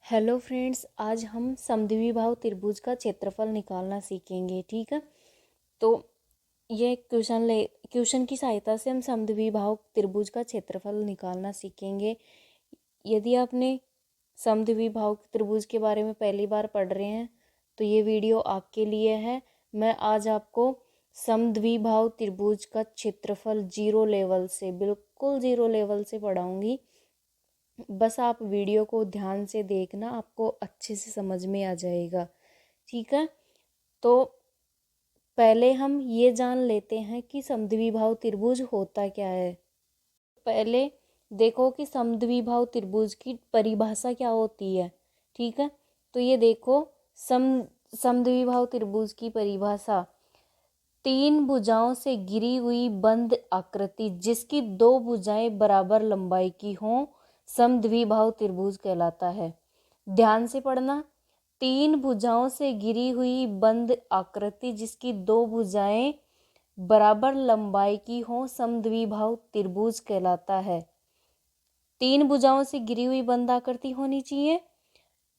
Hello friends, आज हम समद्विबाहु त्रिभुज का क्षेत्रफल निकालना सीखेंगे। ठीक है, तो ये क्वेश्चन की सहायता से हम समद्विबाहु त्रिभुज का क्षेत्रफल निकालना सीखेंगे। यदि आपने समद्विबाहु त्रिभुज के बारे में पहली बार पढ़ रहे हैं तो ये वीडियो आपके लिए है। मैं आज आपको समद्विबाहु त्रिभुज का क्षेत्रफल बिल्कुल जीरो लेवल से पढ़ाऊंगी। बस आप वीडियो को ध्यान से देखना, आपको अच्छे से समझ में आ जाएगा। ठीक है, तो पहले हम ये जान लेते हैं कि समद्विबाहु त्रिभुज होता क्या है। पहले देखो कि समद्विबाहु त्रिभुज की परिभाषा क्या होती है। ठीक है, तो ये देखो समद्विबाहु त्रिभुज की परिभाषा: तीन भुजाओं से घिरी हुई बंद आकृति जिसकी दो भुजाएं बराबर लंबाई की हों समद्विबाहु त्रिभुज कहलाता है। ध्यान से पढ़ना, तीन भुजाओं से घिरी हुई बंद आकृति जिसकी दो भुजाएं बराबर लंबाई की हों समद्विबाहु त्रिभुज कहलाता है। तीन भुजाओं से घिरी हुई बंद आकृति होनी चाहिए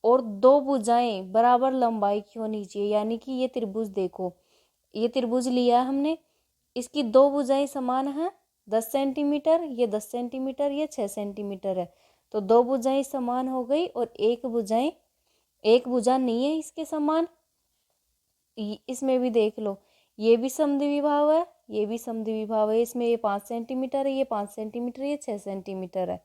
और दो भुजाएं बराबर लंबाई की होनी चाहिए। यानी कि ये त्रिभुज देखो, ये त्रिभुज लिया हमने, इसकी दो भुजाएं समान हैं, 10 सेंटीमीटर, ये 10 सेंटीमीटर, ये 6 सेंटीमीटर है। तो दो भुजाएं समान हो गई और एक भुजा नहीं है इसके समान। इसमें भी देख लो, ये भी समद्विबाहु है, ये भी समद्विबाहु है। इसमें ये 5 सेंटीमीटर है, ये 5 सेंटीमीटर, ये 6 सेंटीमीटर है।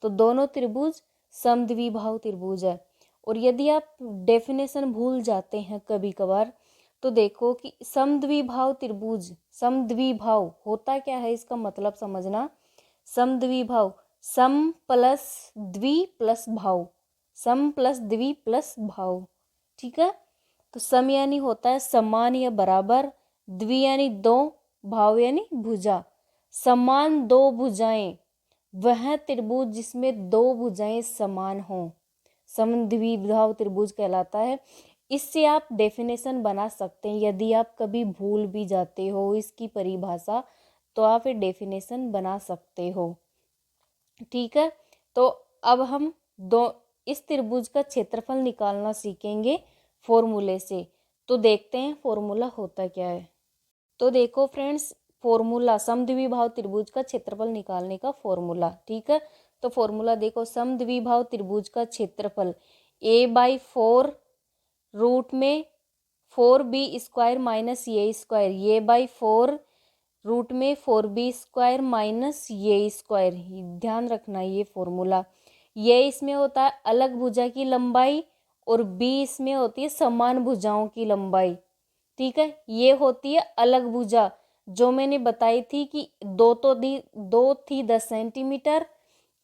तो दोनों त्रिभुज समद्विबाहु त्रिभुज है। और यदि आप डेफिनेशन भूल जाते हैं कभी कभार, तो देखो कि समद्विबाहु त्रिभुज, समद्विबाहु होता क्या है, इसका मतलब समझना। समद्विबाहु, सम प्लस द्वि प्लस भाव, सम प्लस द्वि प्लस भाव। ठीक है, तो सम यानी होता है समान या बराबर, द्वि यानी दो, भाव यानी भुजा। समान दो भुजाएं, वह त्रिभुज जिसमें दो भुजाएं समान हों समद्विबाहु त्रिभुज कहलाता है। इससे आप डेफिनेशन बना सकते हैं। यदि आप कभी भूल भी जाते हो इसकी परिभाषा, तो आप ये डेफिनेशन बना सकते हो। ठीक है, तो अब हम इस त्रिभुज का क्षेत्रफल निकालना सीखेंगे फॉर्मूले से। तो देखते हैं फॉर्मूला होता क्या है। तो देखो फ्रेंड्स, फॉर्मूला समद्विबाहु त्रिभुज का क्षेत्रफल निकालने का फॉर्मूला। ठीक है, तो फॉर्मूला देखो, समद्विबाहु त्रिभुज का क्षेत्रफल a/4 रूट में 4b² माइनस ये स्क्वायर, ये बाई 4 रूट में 4b² माइनस ये स्क्वायर। ध्यान रखना ये फॉर्मूला। ये इसमें होता है अलग भुजा की लंबाई और b इसमें होती है समान भुजाओं की लंबाई। ठीक है, ये होती है अलग भुजा जो मैंने बताई थी कि दो थी 10 सेंटीमीटर।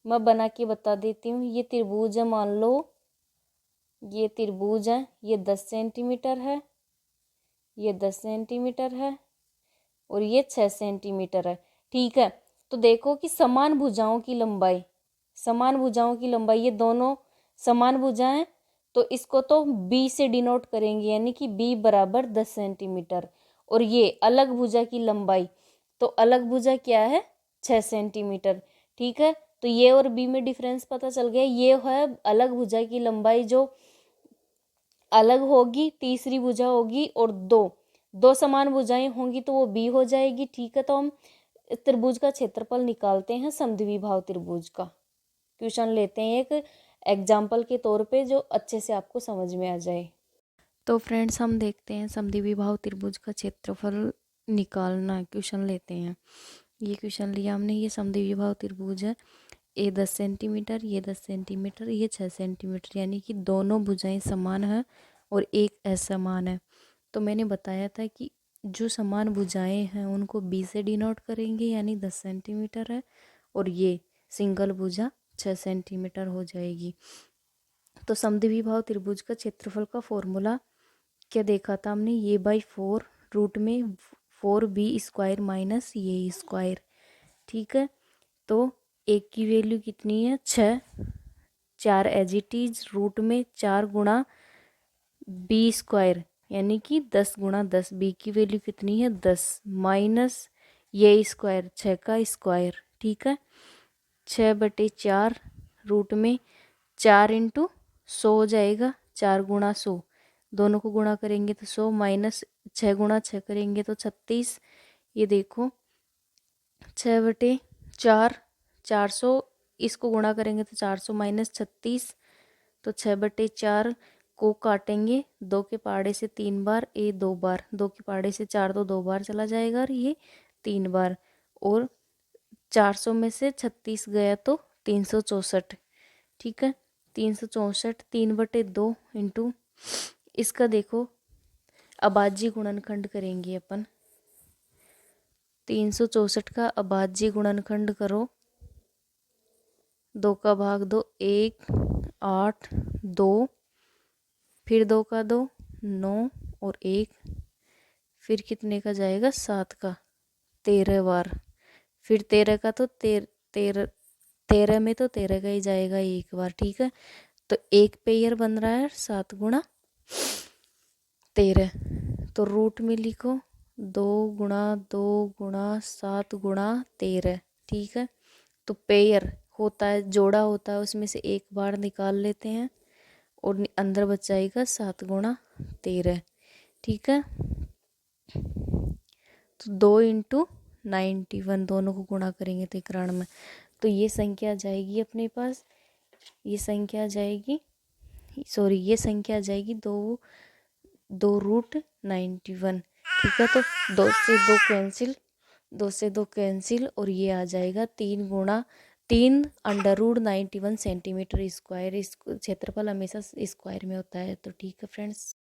मैं बना के बता देती हूँ। ये त्रिभुज है, मान लो ये त्रिभुज है, ये 10 सेंटीमीटर है, ये 10 सेंटीमीटर है और ये 6 सेंटीमीटर है। ठीक है, तो देखो कि समान भुजाओं की लंबाई, ये दोनों समान भुजा हैं, तो इसको तो b से डिनोट करेंगे, यानी कि b बराबर 10 सेंटीमीटर। और ये अलग भुजा की लंबाई, तो अलग भुजा क्या है, 6 सेंटीमीटर। ठीक है, तो ये और b में डिफरेंस पता चल गया। ये है अलग भुजा की लंबाई जो अलग होगी, तीसरी भुजा होगी, और दो समान भुजाएं होंगी तो वो b हो जाएगी। ठीक है, तो हम त्रिभुज का क्षेत्रफल निकालते हैं समद्विबाहु त्रिभुज का। क्वेश्चन लेते हैं एक एग्जाम्पल के तौर पे जो अच्छे से आपको समझ में आ जाए। तो फ्रेंड्स, हम देखते हैं समद्विबाहु त्रिभुज का क्षेत्रफल निकालना। क्वेश्चन लेते हैं, ये क्वेश्चन लिया हमने। ये समद्विबाहु त्रिभुज है, ये 10 सेंटीमीटर, ये 10 सेंटीमीटर, ये 6 सेंटीमीटर, यानी कि दोनों भुजाएं समान हैं और एक असमान है। तो मैंने बताया था कि जो समान भुजाएं हैं उनको b से डिनोट करेंगे, यानी 10 सेंटीमीटर है, और ये सिंगल भुजा 6 सेंटीमीटर हो जाएगी। तो समद्विबाहु त्रिभुज का क्षेत्रफल का फॉर्मूला क्या देखा था हमने, ये बाई 4 रूट में 4b² माइनस ये स्क्वायर। ठीक है, तो एक की वैल्यू कितनी है, 6, 4 एज इट इज, रूट में 4 गुणा b², यानी कि 10 गुणा 10, b की वैल्यू कितनी है 10, माइनस ये स्क्वायर 6 का स्क्वायर। ठीक है, 6/4 रूट में 4 इंटू 100 हो जाएगा, 4 गुणा 100, दोनों को गुणा करेंगे तो 100 माइनस 6 गुणा 6 करेंगे तो 36। ये देखो 6/4 400, इसको गुणा करेंगे तो 400 माइनस 36, तो 6/4 को काटेंगे 2 के पहाड़े से 3 बार, ए 2 बार, 2 के पहाड़े से 4 तो 2 बार चला जाएगा और ये 3 बार, और 400 में से 36 गया तो 364। ठीक है, 364 3/2 इंटू इसका देखो अभाज्य गुणनखंड करेंगे अपन। 364 का अभाज्य गुणनखंड करो, 2 का भाग 2 1 8 2, फिर 2 का 2 9 और 1, फिर कितने का जाएगा 7 का 13 बार, फिर 13 का तो 13 में तो 13 का ही जाएगा एक बार। ठीक है, तो एक पेयर बन रहा है 7 गुणा 13, तो रूट में लिखो 2 गुणा 2 गुणा 7 गुणा 13। ठीक है, तो पेयर होता है, जोड़ा होता है, उसमें से एक बार निकाल लेते हैं और अंदर बच जाएगा 7 गुणा 13। ठीक है, तो 2 इंटू 91 दोनों को गुणा करेंगे तो 91, तो ये संख्या आ जाएगी अपने पास, ये संख्या आ जाएगी, सॉरी ये संख्या आ जाएगी 2√91। ठीक है, तो 2 से 2 कैंसिल, 2 से 2 कैंसिल, और ये आ जाएगा 3 √91 सेंटीमीटर स्क्वायर। इस क्षेत्रफल हमेशा स्क्वायर में होता है। तो ठीक है फ्रेंड्स।